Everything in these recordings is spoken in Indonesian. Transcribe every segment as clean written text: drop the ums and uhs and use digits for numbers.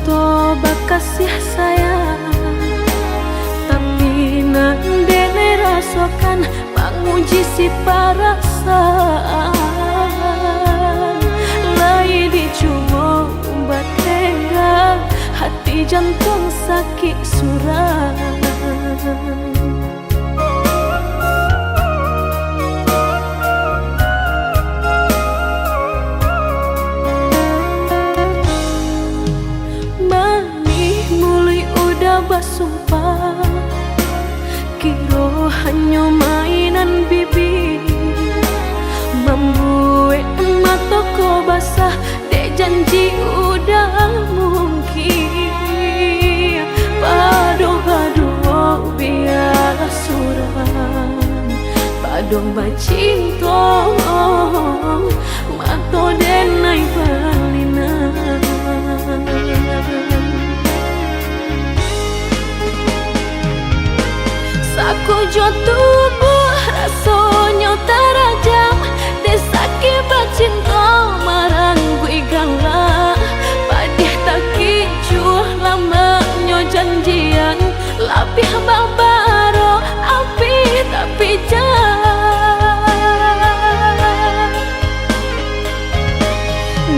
cinta bakasih sayang, tapi nandene rasakan menguji si perasaan. Lai dicuma batengga, hati jantung sakit suram. Basumpah kiro hanya mainan bibi, membuat mataku basah dek janji udah mungkin. Pado-pado biar suram, pado bacinta mato denai balinan. Aku jo tubuh rasanya terajam, desaki bacinta marang gue galak. Padih tak kicuh lamanya janjian, lapih babaro api tapi jah.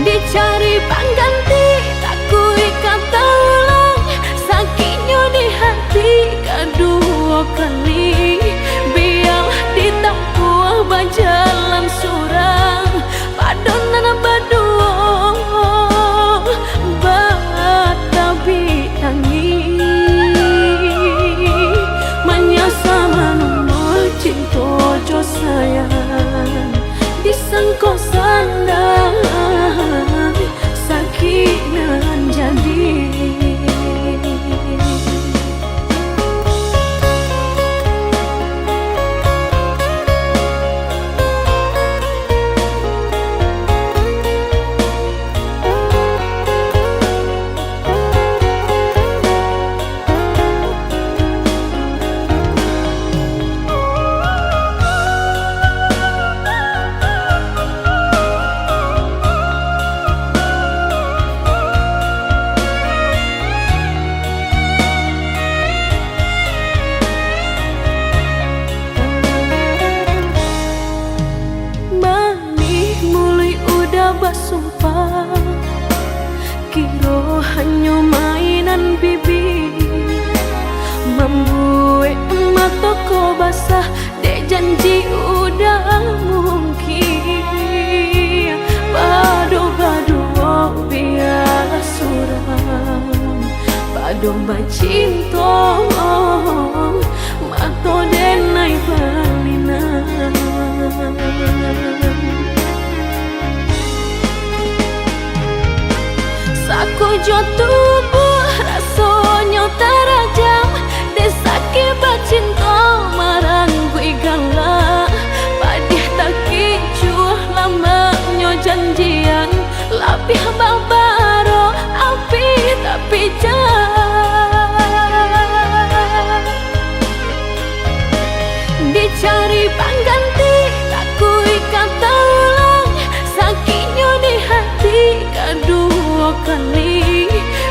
Dicari pengganti tak kui kata ulang, sakitnya di hati kedua kali. Biarlah ditempuh berjalan surang, padonan berdua batabi tangi. Menyasa menunggu cinta jo sayang, disangko sandang sakit nan jadi. Basumpah kiro hanya mainan bibi, membuat mataku basah dek janji udah mungkin. Pado-pado biar suram, pado bacinta mato denai balinan. Aku jo tubuh rasanya terajam, desaki bacinta marang gue galak. Padih tak kicuh lamanya janjian, lapih babaro api tapi jah. Dicari pengganti tak kui kata ulang, sakitnya di hati kedua kali.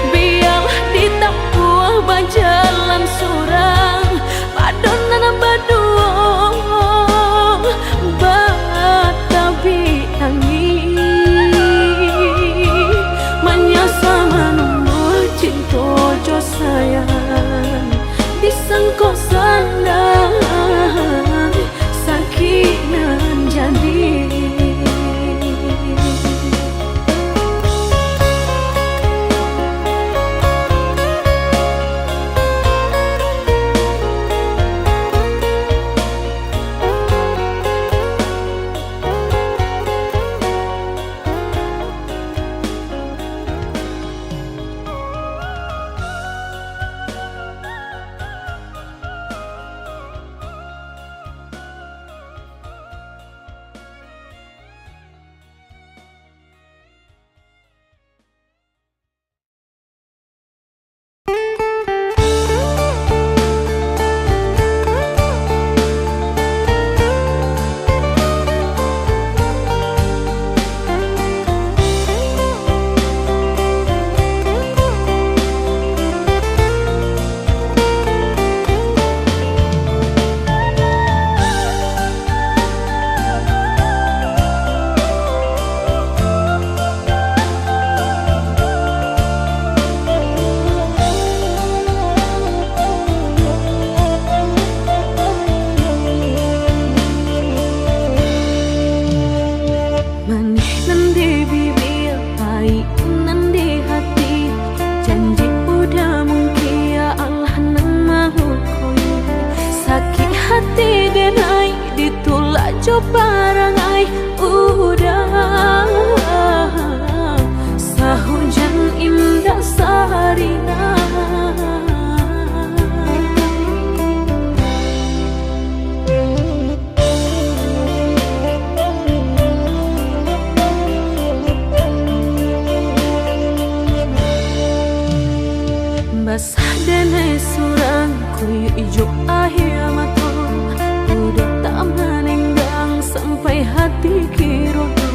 Biarlah ditempuh berjalan surang, padonan berdua batabi tangi. Menyasa menunggu cinta jo sayang, disangko sandang sakit nan jadi. peperangai udah sahujan indah sarina. Basah denai surang kuyu ijo ahia mato, udah tak menenggang sampai hati kirodo.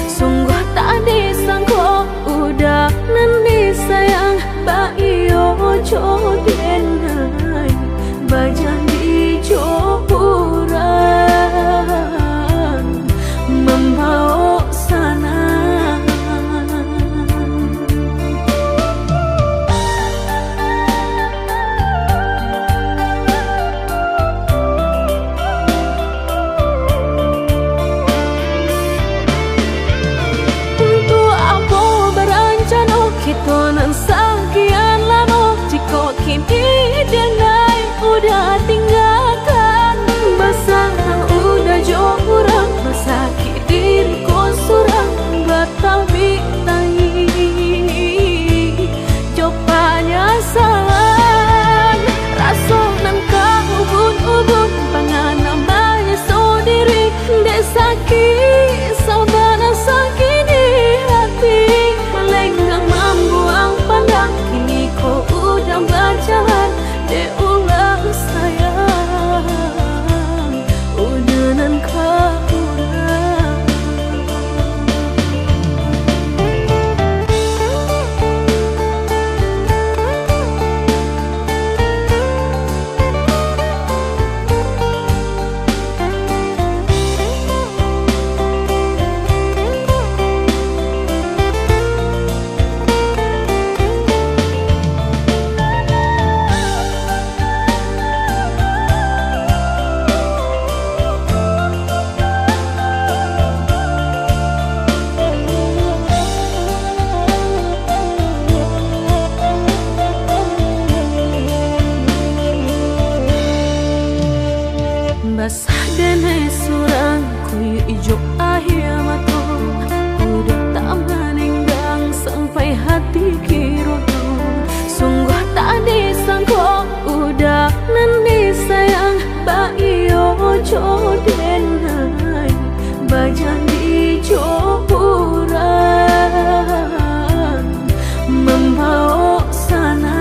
Sungguh tak disangko udah nanti sayang ba iyo jodenai bajan di joburan membawa sana. Kitonan sekian lama jika kini denai udah tinggalkan. Basah udah jauh kurang sakit diriku surang batal bitangi copanya salan rasa nan kau ubun-ubun pangan namanya sendiri dek sakit saudara sakit di hati melenggang membuang pandang kini kau udah berjalan dek ulang sayang udah nan kau basah denai surang kuyu ijo ahia mato, udah tak menenggang sampai hati kirodo. Sungguh tak disangko udah nanti sayang ba iyo jodenai bajan di joburan membawa sana.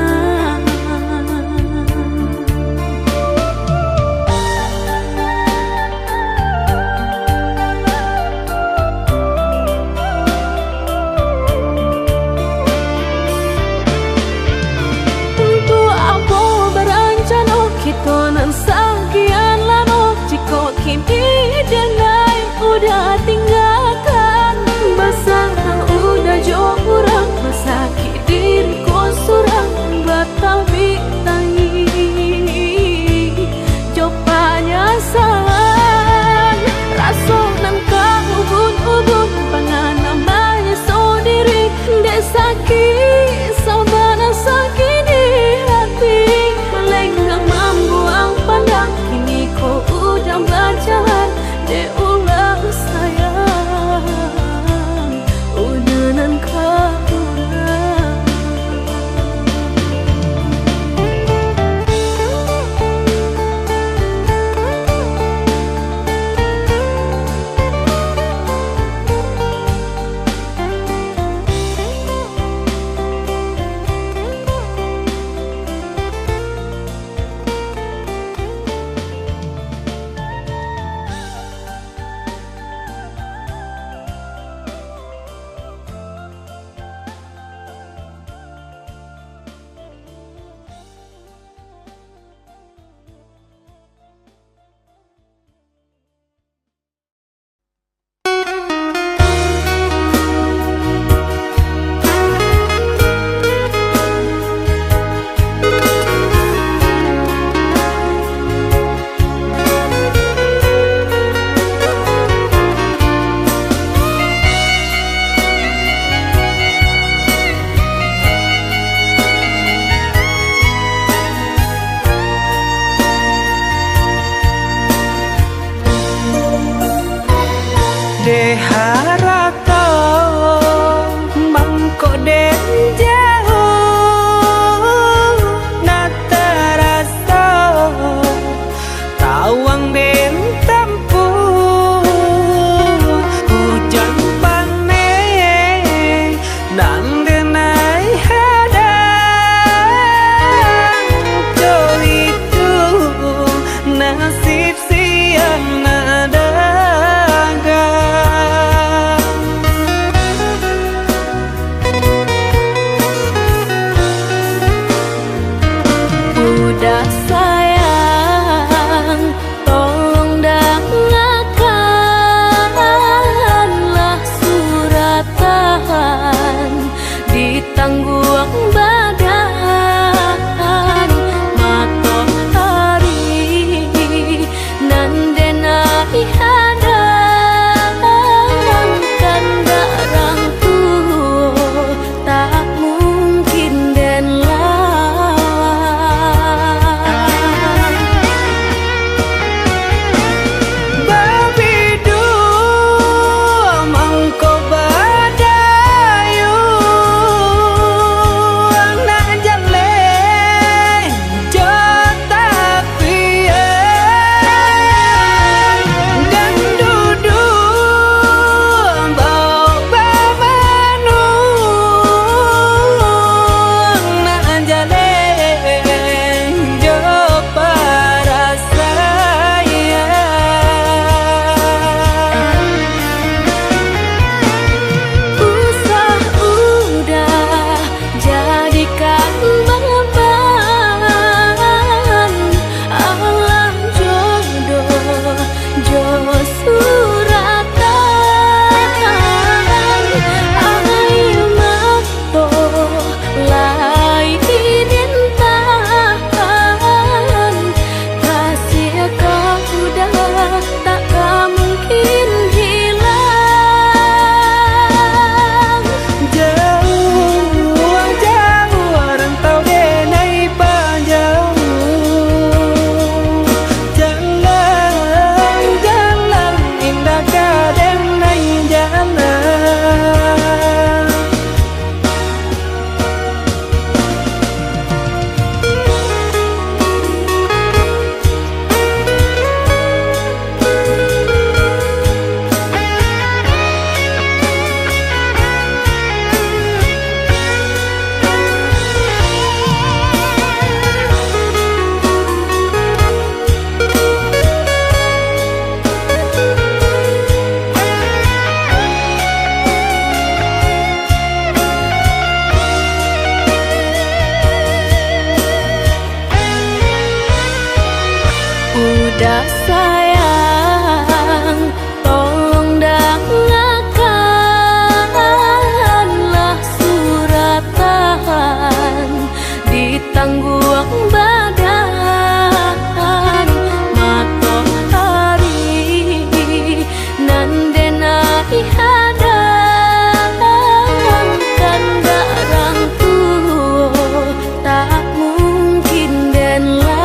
sayang, tolong dengarkanlah suratan ditangguang badan matahari nandena ihadang kandarang tuh tak mungkin den lawan.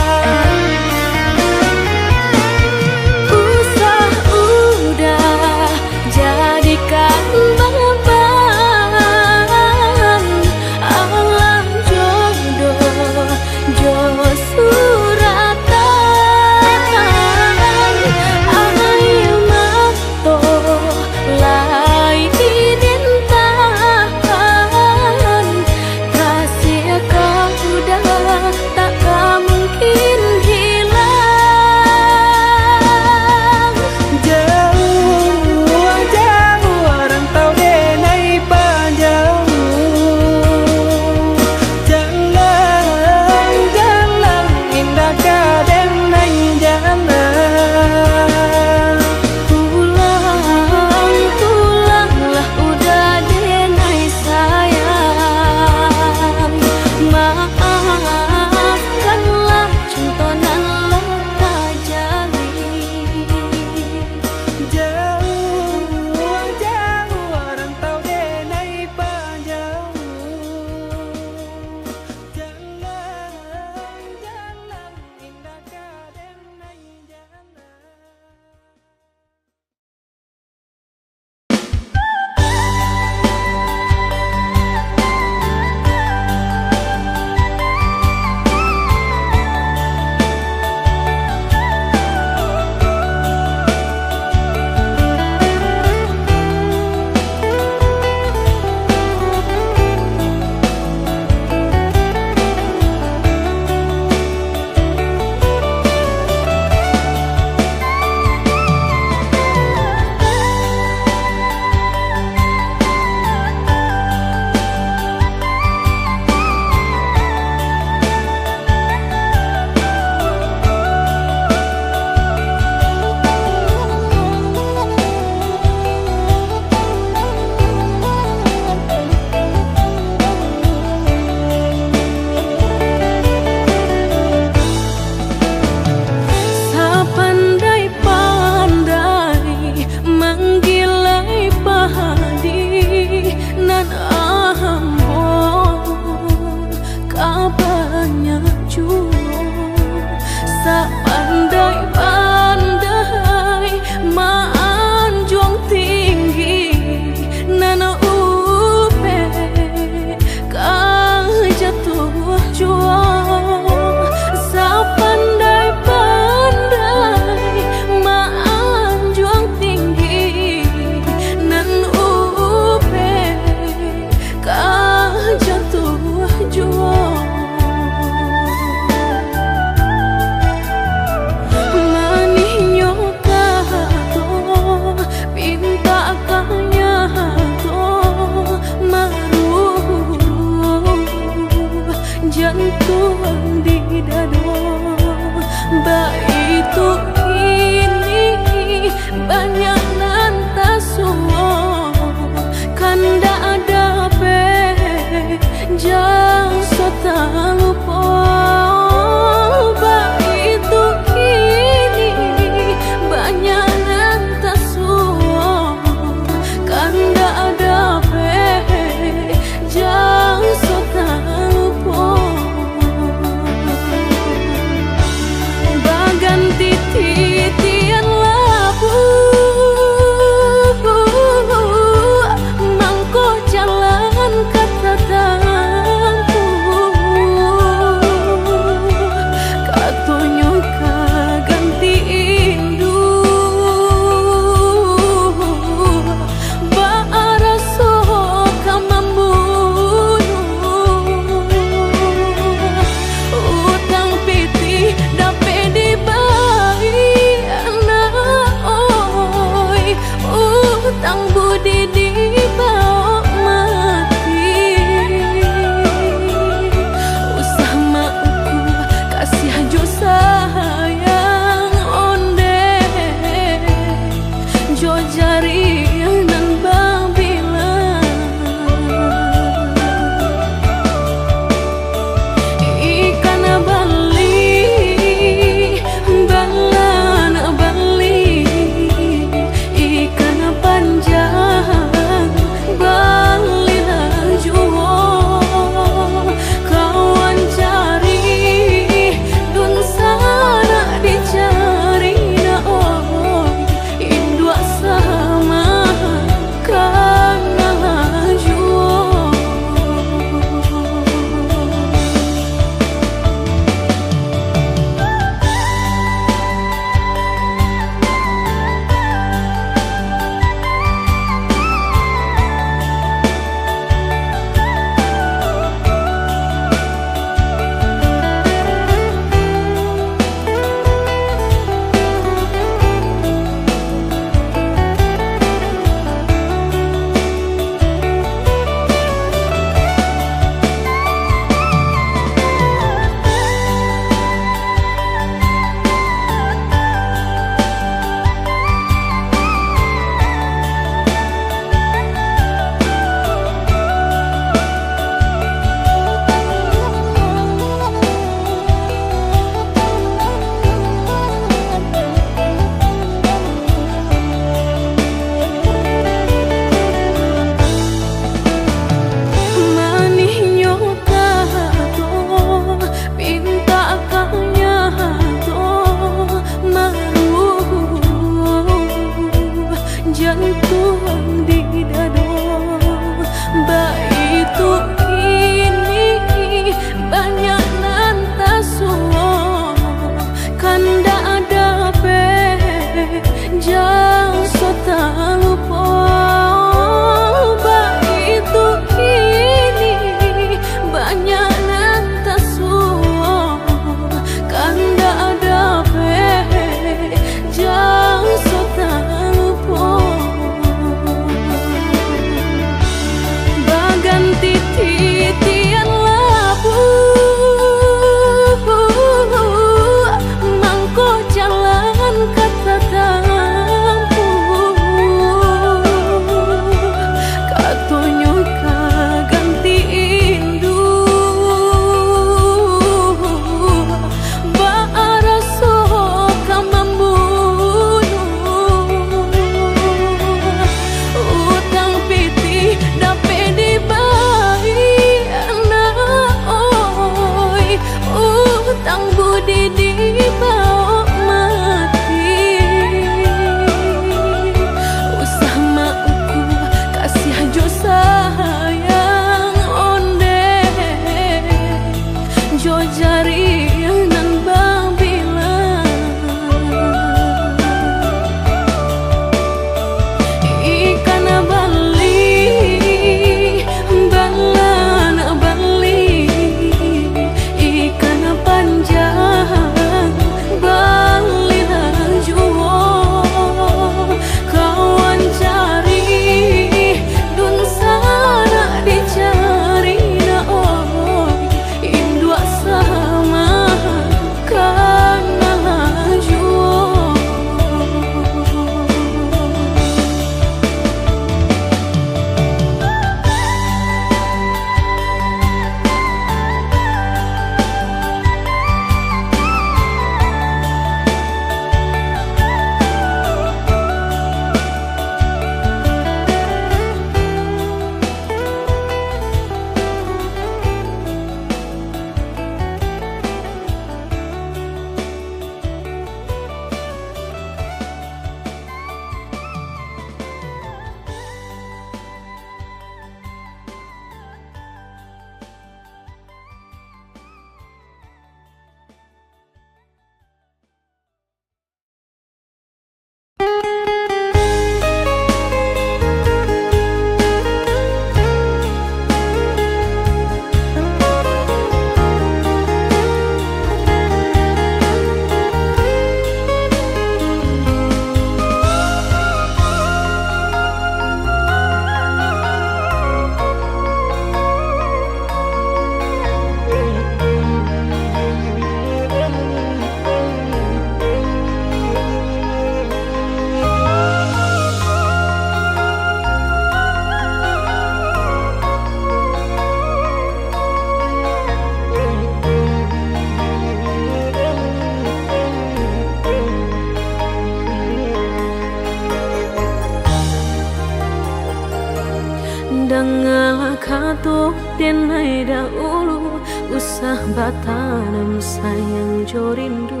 Dangala kato denai dahulu usah batanam sayang jorindu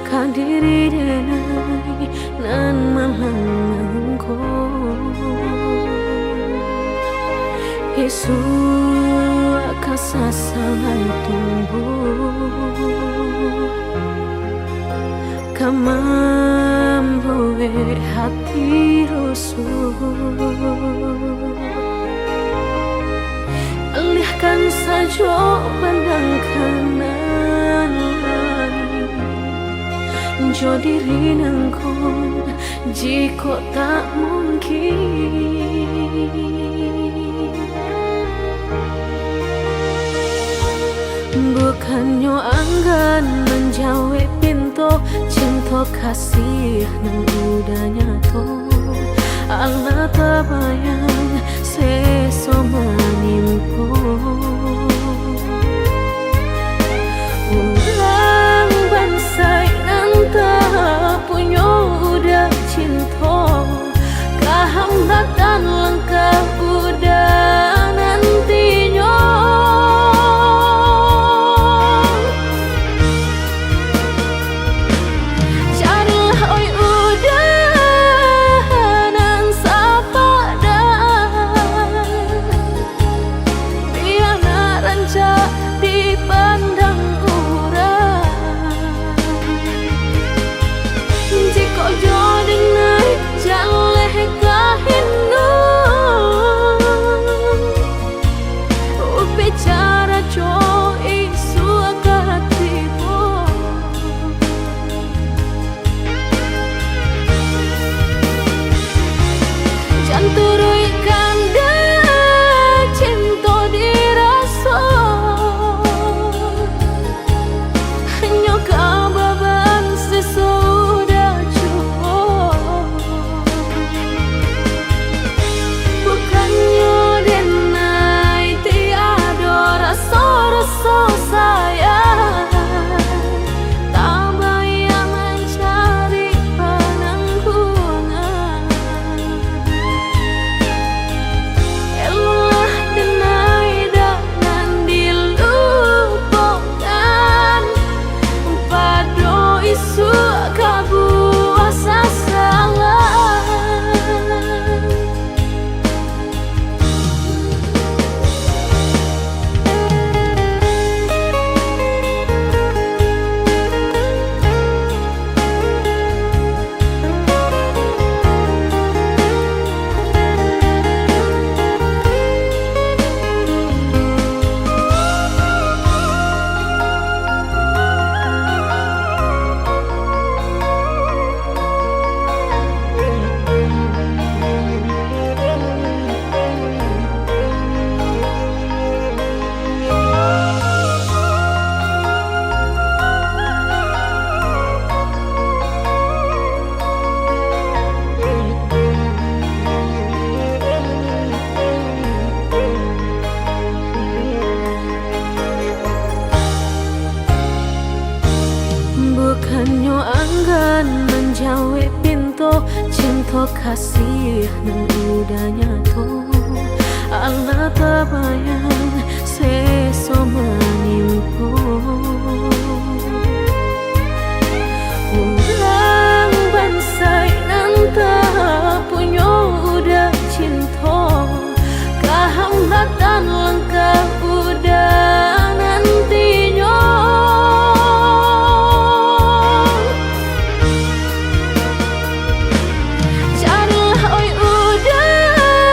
kadiri denai nan malangko Yesu kasasangan tumbuh kamamboe hati rusuh alihkan saja pandang kanan jo diri nangkong jika tak mungkin bukannya anggan menjawe pintu cinta kasih nang udah nyato Allah tabayang seso menimpo ulang bansai nanta punya udah cinta kehambatan langkah udah nantinya bukannya anggan menjawe pintu cinta kasih nang udah nyato Allah tabayang seso menimpo ulang bansai nanta punya udah cinta kehambatan langkah udah nantinya jadilah oi udah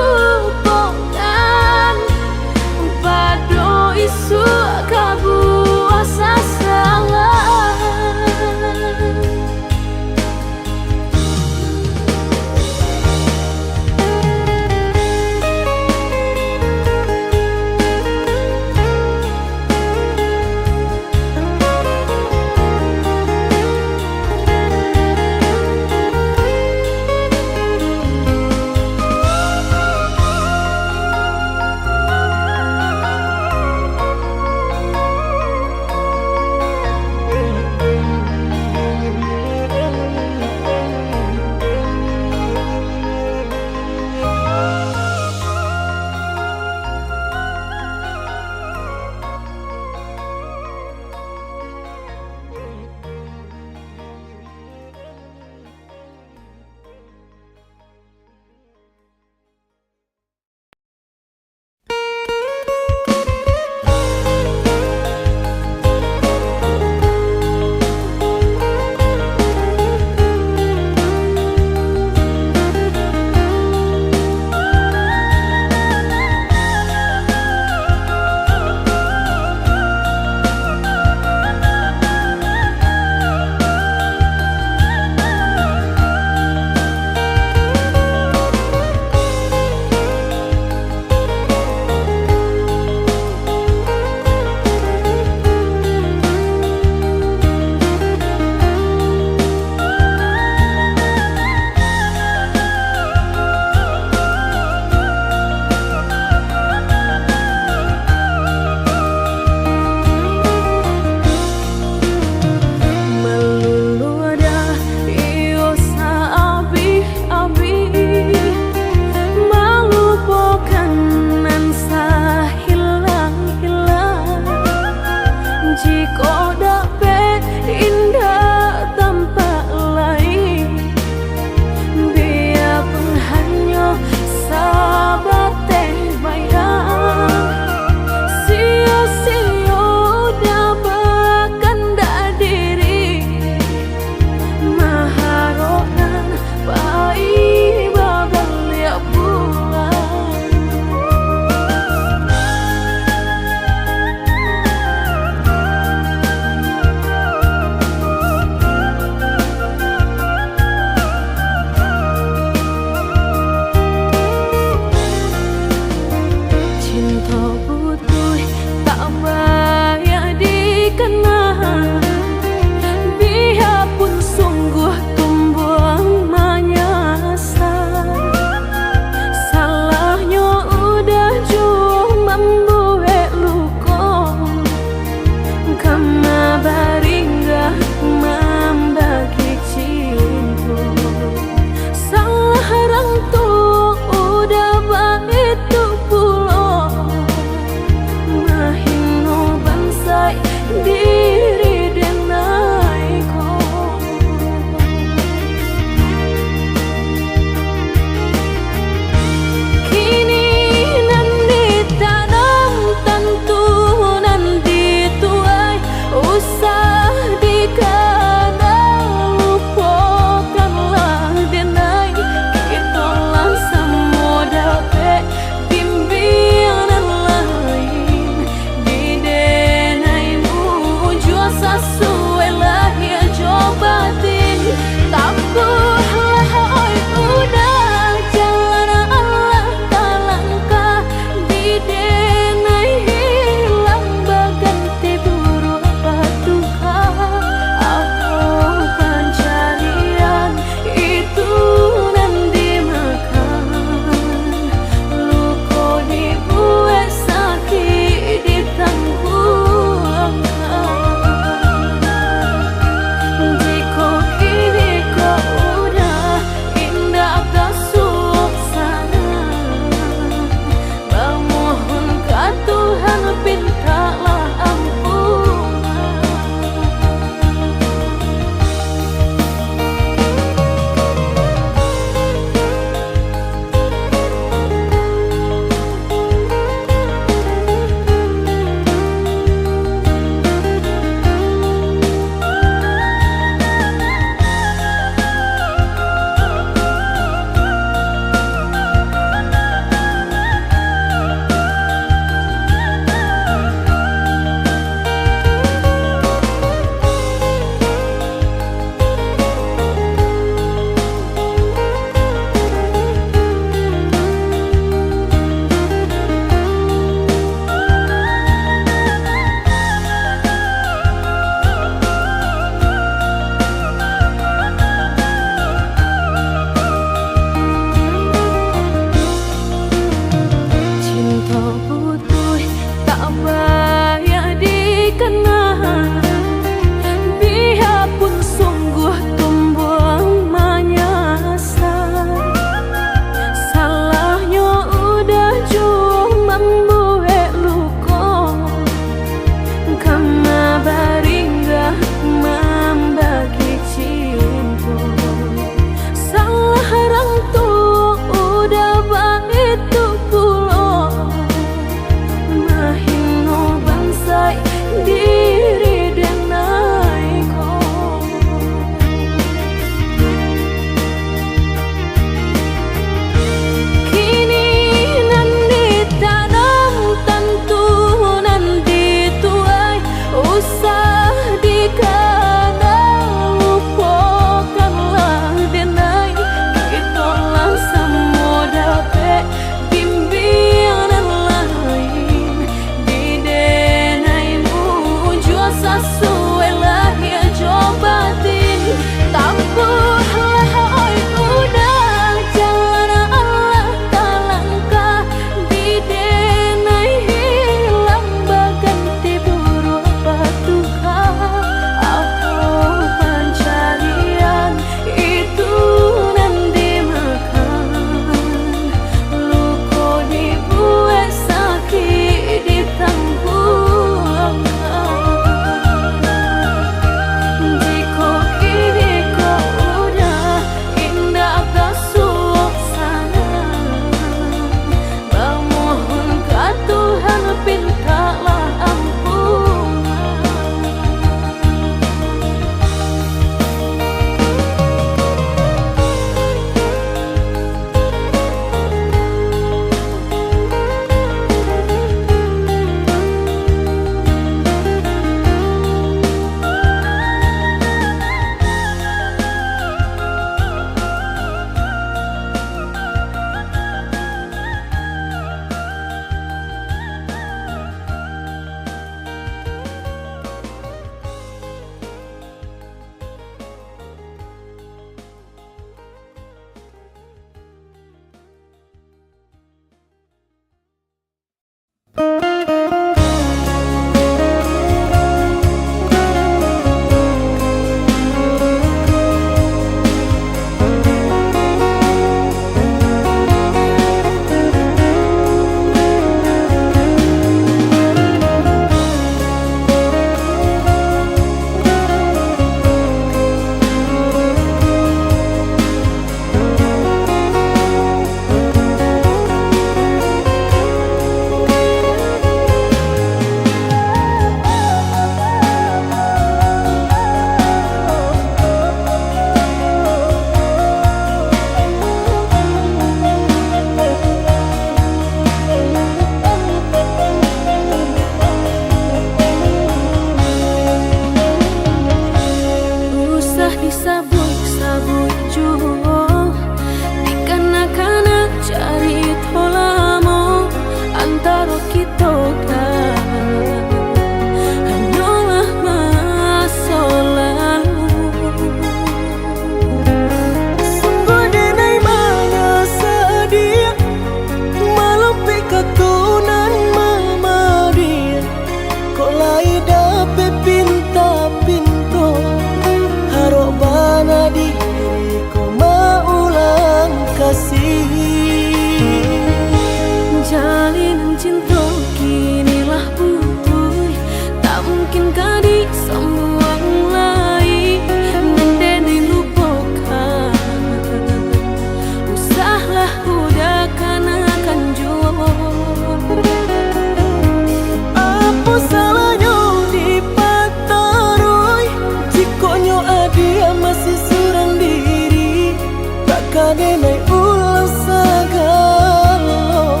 Sikonyo adia masih surang diri, takkan naik ulang sagalo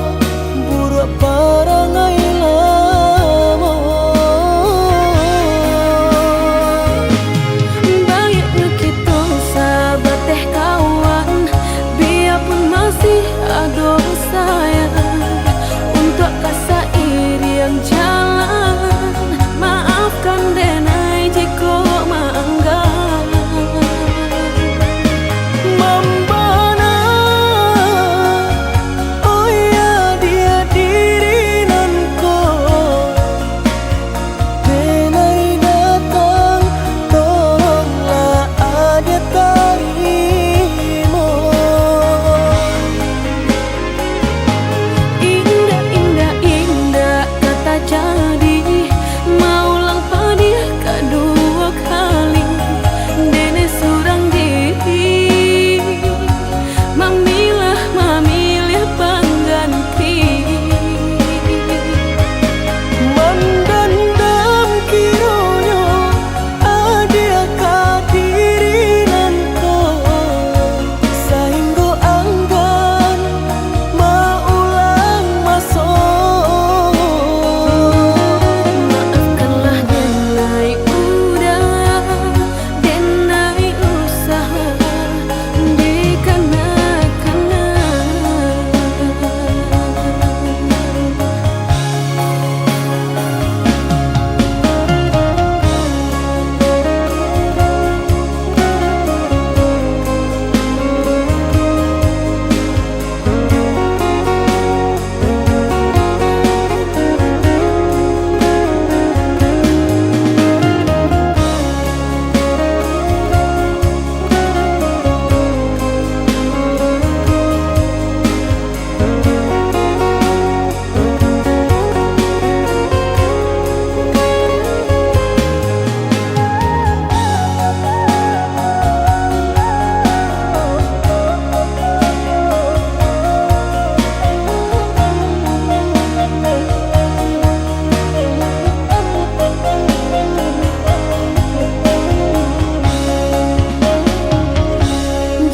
buruk parangai lamo. Baiknya kita sahabat teh kawan, biarpun masih ada sayang, untuk kasa iri yang jalan, maafkan denai jika maanggap Mambana, oh ya dia diri nanko, denai datang, tolonglah ada tarimo. indah, indah, indah kata jadi, maulang padia kedua kali, dene surang diri, memilih pengganti. Mandandam kironyo adia kadiri nanko, sahinggo anggan maulang masuk. Maafkanlah denai udah, denai usaha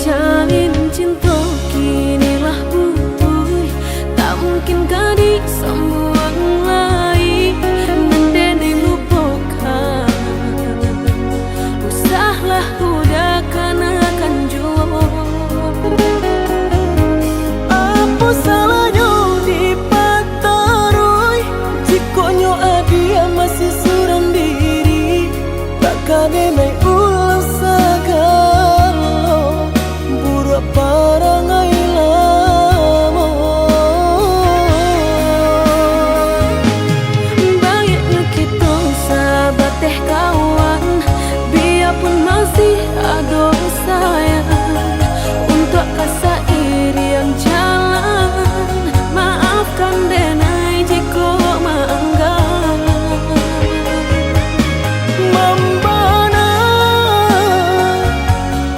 jalin cinta kinilah butuh, tak mungkin kadi sembuang lain mendene lupakan. Usahlah udah akan jua. Apa salahnya dipataroi, sikonyo adia masih surang diri, takkan naik ulang sagalo buruk parangai lamo. Baiknya kita sahabat teh kawan, biarpun masih ada sayang, untuk kasa iri yang jalan, maafkan denai jika maanggap Mambana,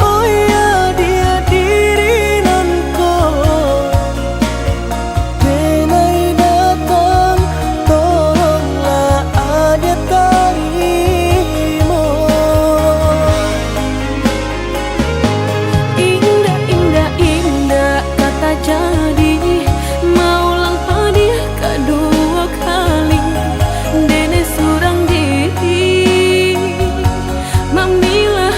oh ya dia diri nanko, denai datang, tolonglah ada tarimo. indah, indah, indah kata jadi, maulang padia kedua kali, dene surang diri, memilih